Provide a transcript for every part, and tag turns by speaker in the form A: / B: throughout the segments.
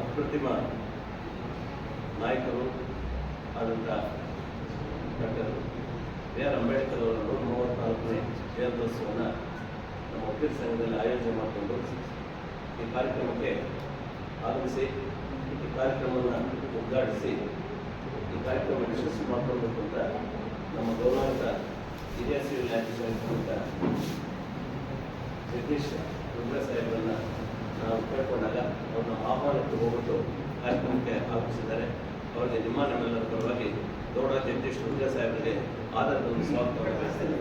A: ಅಪ್ರತಿಮ ನಾಯಕರು ಆದಂಥ ಡಾಕ್ಟರ್ B.R. ಅಂಬೇಡ್ಕರ್ ಅವರ 134ನೇ ಜಯಂತ್ಯೋತ್ಸವವನ್ನು ನಮ್ಮ ವಕೀಲ ಸಂಘದಲ್ಲಿ ಆಯೋಜನೆ ಮಾಡಿಕೊಂಡು ಈ ಕಾರ್ಯಕ್ರಮಕ್ಕೆ ಆಗಮಿಸಿ ಈ ಕಾರ್ಯಕ್ರಮವನ್ನು ಉದ್ಘಾಟಿಸಿ ಈ ಕಾರ್ಯಕ್ರಮ ಯಶಸ್ವಿ ಮಾಡಿಕೊಳ್ಬೇಕು ಅಂತ ನಮ್ಮ ಗೌರವಾನ್ವಿತ ಹಿರಿಯ ಸಿವಿಲ್ ನ್ಯಾಯಾಧೀಶರಾಗಿರ್ತಕ್ಕಂಥ ಜಗದೀಶ್ ರುದ್ರ ಸಾಹೇಬರನ್ನು ನಾವು ಕೇಳಿಕೊಂಡಾಗ ಅವ್ರನ್ನ ಆಹ್ವಾನಕ್ಕೆ ಹೋಗ್ಬಿಟ್ಟು ಕಾರ್ಯಕ್ರಮಕ್ಕೆ ಆಗಮಿಸಿದ್ದಾರೆ. ಅವರಿಗೆ ನಮ್ಮೆಲ್ಲರ ಪರವಾಗಿ ಗೌಡ ಜಗದೀಶ್ ರುದ್ರ ಸಾಹೇಬರಿಗೆ ಆಧಾರದ ಒಂದು ಸ್ವಾಗತವನ್ನು ಬಯಸ್ತೇನೆ.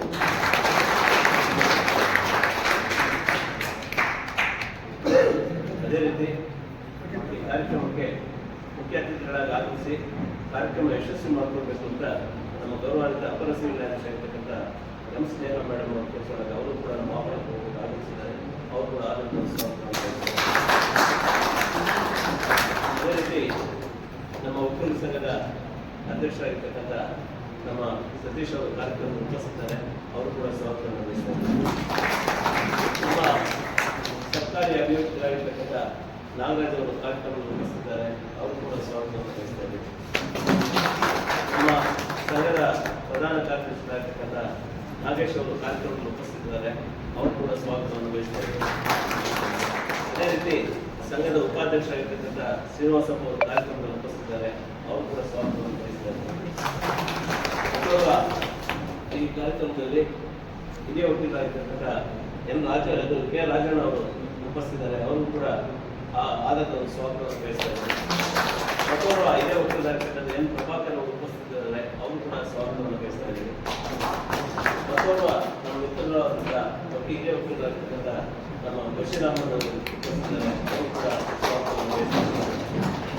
A: ಅದೇ ರೀತಿ ಈ ಕಾರ್ಯಕ್ರಮಕ್ಕೆ ಮುಖ್ಯ ಅತಿಥಿಗಳಾಗಿ ಆಗಮಿಸಿ ಕಾರ್ಯಕ್ರಮ ಯಶಸ್ವಿ ಮಾಡಿಕೊಳ್ಬೇಕು ಅಂತ ನಮ್ಮ ಗೌರವಾನ್ವಿತ ಅಪರ ಸಿವಿಲ್ ನ್ಯಾಯಾಧೀಶರಾಗಿರ್ತಕ್ಕಂಥ ಎಂ ಸ್ನೇಹ ಮೇಡಮ್ ಅವರು ತೋರಿಸಿದಾಗ ಅವರು ಕೂಡ ನಮ್ಮ ಆಹ್ವಾನಕ್ಕೆ ಹೋಗಿ ಆಗಮಿಸಿದ್ದಾರೆ. ಅವರು ಕೂಡ ಆಧಾರದ ಒಂದು ಸ್ವಾಗತವನ್ನು ಬಯಸ್ತಾರೆ. ಅದೇ ರೀತಿ ನಮ್ಮ ವಕೀಲ ಸಂಘದ ಅಧ್ಯಕ್ಷರಾಗಿರ್ತಕ್ಕಂಥ ನಮ್ಮ ಸತೀಶ್ ಅವರು ಕಾರ್ಯಕ್ರಮದಲ್ಲಿ ಉಪಸ್ಥಿತಿದ್ದಾರೆ. ಅವರು ಕೂಡ ಸ್ವಾಗತವನ್ನು ಬಯಸ್ತಾರೆ. ನಮ್ಮ ಸರ್ಕಾರಿ ಅಭಿವೃದ್ಧಿಯಾಗಿರ್ತಕ್ಕಂಥ ನಾಗರಾಜ್ ಅವರು ಕಾರ್ಯಕ್ರಮದಲ್ಲಿ ಉಪಸ್ಥಿತಿದ್ದಾರೆ. ಅವರು ಕೂಡ ಸ್ವಾಗತವನ್ನು ಬಯಸ್ತಾರೆ. ನಮ್ಮ ಸಂಘದ ಪ್ರಧಾನ ಕಾರ್ಯದರ್ಶಿಯಾಗಿರ್ತಕ್ಕಂಥ ನಾಗೇಶ್ ಅವರು ಕಾರ್ಯಕ್ರಮದಲ್ಲಿ ಉಪಸ್ಥಿತಿದ್ದಾರೆ. ಅವರು ಕೂಡ ಸ್ವಾಗತವನ್ನು ಬಯಸ್ತಾರೆ. ಅದೇ ರೀತಿ ಸಂಘದ ಉಪಾಧ್ಯಕ್ಷರಾಗಿರ್ತಕ್ಕಂಥ ಶ್ರೀನಿವಾಸಪ್ಪ ಅವರು ಕಾರ್ಯಕ್ರಮದಲ್ಲಿ ಉಪಸ್ಥಿತಿದ್ದಾರೆ. ಅವರು ಕೂಡ ಸ್ವಾಗತವನ್ನು ಬಯಸ್ತಾರೆ. ಈ ಕಾರ್ಯಕ್ರಮದಲ್ಲಿ ಹಿರಿಯ ವಕೀಲರಾಗಿರ್ತಕ್ಕಂಥ ಕೆ ರಾಜಣ್ಣ ಅವರು ಉಪಸ್ಥಿತಿದ್ದಾರೆ. ಅವರು ಕೂಡ ಆಧಾರದ ಒಂದು ಸ್ವಾಗತವನ್ನು ಬಯಸ್ತಾರೆ. ಮತ್ತೋರ್ವ ಹಿರಿಯ ವಕೀಲರಾಗಿರ್ತಕ್ಕಂಥ ಎನ್ ಪ್ರಭಾಕರ್ ಅವರು ಉಪಸ್ಥಿತಿದ್ದಾರೆ. ಅವರು ಕೂಡ ಸ್ವಾಗತವನ್ನು ಬಯಸ್ತಾ ಇದ್ದಾರೆ. ಮತ್ತೋರ್ವ ನಮ್ಮ ಮಿತ್ರರಾದಂಥ ಹಿರಿಯ ವಕೀಲರಾಗಿರ್ತಕ್ಕಂಥ ನಮ್ಮ ಬಶೀರಾಮನ್ ಅವರು ಉಪಸ್ಥಿತಿದ್ದಾರೆ. ಅವರು ಕೂಡ ಸ್ವಾಗತವನ್ನು ಬಯಸ್ತಾರೆ.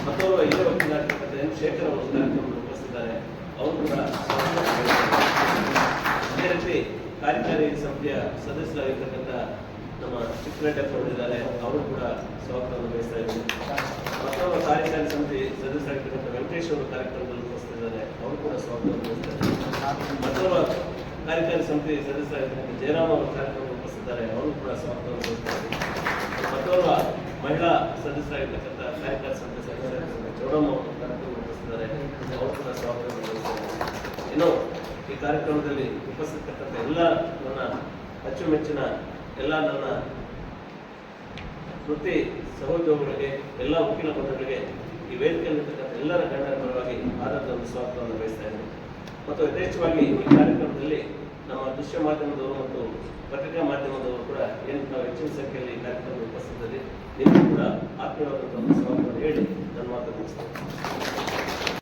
A: ಮತ್ತೋರ್ವ ಹಿರಿಯ ವಕೀಲರಾಗಿರ್ತಕ್ಕಂಥ ಎನ್ ಶೇಖರ್ ಅವರು ಕಾರ್ಯಕ್ರಮದಲ್ಲಿ ಉಪಸ್ಥಿತಿದ್ದಾರೆ. ಅವರು ಕೂಡ ಸ್ವಾಗತವನ್ನು ಬಯಸ್ತಾರೆ. ಅದೇ ರೀತಿ ಕಾರ್ಯಕಾರಿ ಸಮಿತಿಯ ಸದಸ್ಯರಾಗಿರ್ತಕ್ಕಂಥ ನಮ್ಮ ಚಿಕ್ಕರೆಡ್ಡಪ್ಪ ಅವರಿದ್ದಾರೆ. ಅವರು ಕೂಡ ಸ್ವಾಗತವನ್ನು ಬಯಸ್ತಾ ಇದ್ದಾರೆ. ಮತ್ತೊಬ್ಬ ಕಾರ್ಯಕಾರಿ ಸಮಿತಿ ಸದಸ್ಯರಾಗಿರ್ತಕ್ಕಂಥ ವೆಂಕಟೇಶ್ ಅವರು ಕಾರ್ಯಕ್ರಮದಲ್ಲಿ ಉಪಸ್ಥಿತಿದ್ದಾರೆ. ಅವರು ಕೂಡ ಸ್ವಾಗತವನ್ನು ಬಯಸ್ತಾರೆ. ಮತ್ತೊಬ್ಬ ಕಾರ್ಯಕಾರಿ ಸಮಿತಿ ಸದಸ್ಯರಾಗಿರ್ತಕ್ಕಂಥ ಜಯರಾಮ್ ಅವರು ಕಾರ್ಯಕ್ರಮದಲ್ಲಿ ಉಪಸ್ಥಿತಿದ್ದಾರೆ. ಅವರು ಕೂಡ ಸ್ವಾಗತವನ್ನು ಬಯಸ್ತಾರೆ. ಮತ್ತೊಬ್ಬ ಮಹಿಳಾ ಸದಸ್ಯರಾಗಿರ್ತಕ್ಕಂಥ ಕಾರ್ಯಕಾರಿ ಸಮಿತಿ ಸದಸ್ಯರಾಗಿರ್ತಕ್ಕಂಥ ಚೌಡಮ್ಮ ಅವರು ಕಾರ್ಯಕ್ರಮದಲ್ಲಿ ಉಪಸ್ಥಿತಿದ್ದಾರೆ. ಅವರು ಕೂಡ ಸ್ವಾಗತವನ್ನು ಬಯಸ್ತಾರೆ. ಇನ್ನು ಈ ಕಾರ್ಯಕ್ರಮದಲ್ಲಿ ಉಪಸ್ಥಿತಕ್ಕಂಥ ಎಲ್ಲ ನನ್ನ ಅಚ್ಚುಮೆಚ್ಚಿನ ಎಲ್ಲ ನನ್ನ ವೃತ್ತಿ ಸಹೋದ್ಯೋಗಿಗಳಿಗೆ, ಎಲ್ಲ ವಕೀಲ ಬಂಧುಗಳಿಗೆ, ಈ ವೇದಿಕೆಯಲ್ಲಿರ್ತಕ್ಕಂಥ ಎಲ್ಲರ ಗಣ್ಯರ ಪರವಾಗಿ ಆಧಾರದ ಒಂದು ಸ್ವಾಗತವನ್ನು ಬಯಸ್ತಾ ಇದ್ದೇನೆ. ಮತ್ತು ಯಥೇಚ್ಛವಾಗಿ ಈ ಕಾರ್ಯಕ್ರಮದಲ್ಲಿ ನಮ್ಮ ದೃಶ್ಯ ಮಾಧ್ಯಮದವರು ಮತ್ತು ಪತ್ರಿಕಾ ಮಾಧ್ಯಮದವರು ಕೂಡ ಏನು ನಾವು ಹೆಚ್ಚಿನ ಸಂಖ್ಯೆಯಲ್ಲಿ ಈ ಕಾರ್ಯಕ್ರಮದಲ್ಲಿ ಉಪಸ್ಥಿತರಲ್ಲಿ ನಿಮಗೂ ಕೂಡ ಆತ್ಮೀಯವಾದಂಥ ಒಂದು ಸ್ವಾಗತವನ್ನು ಹೇಳಿ ನನ್ನ ಮಾತು ಮುಗಿಸ್ತೇನೆ.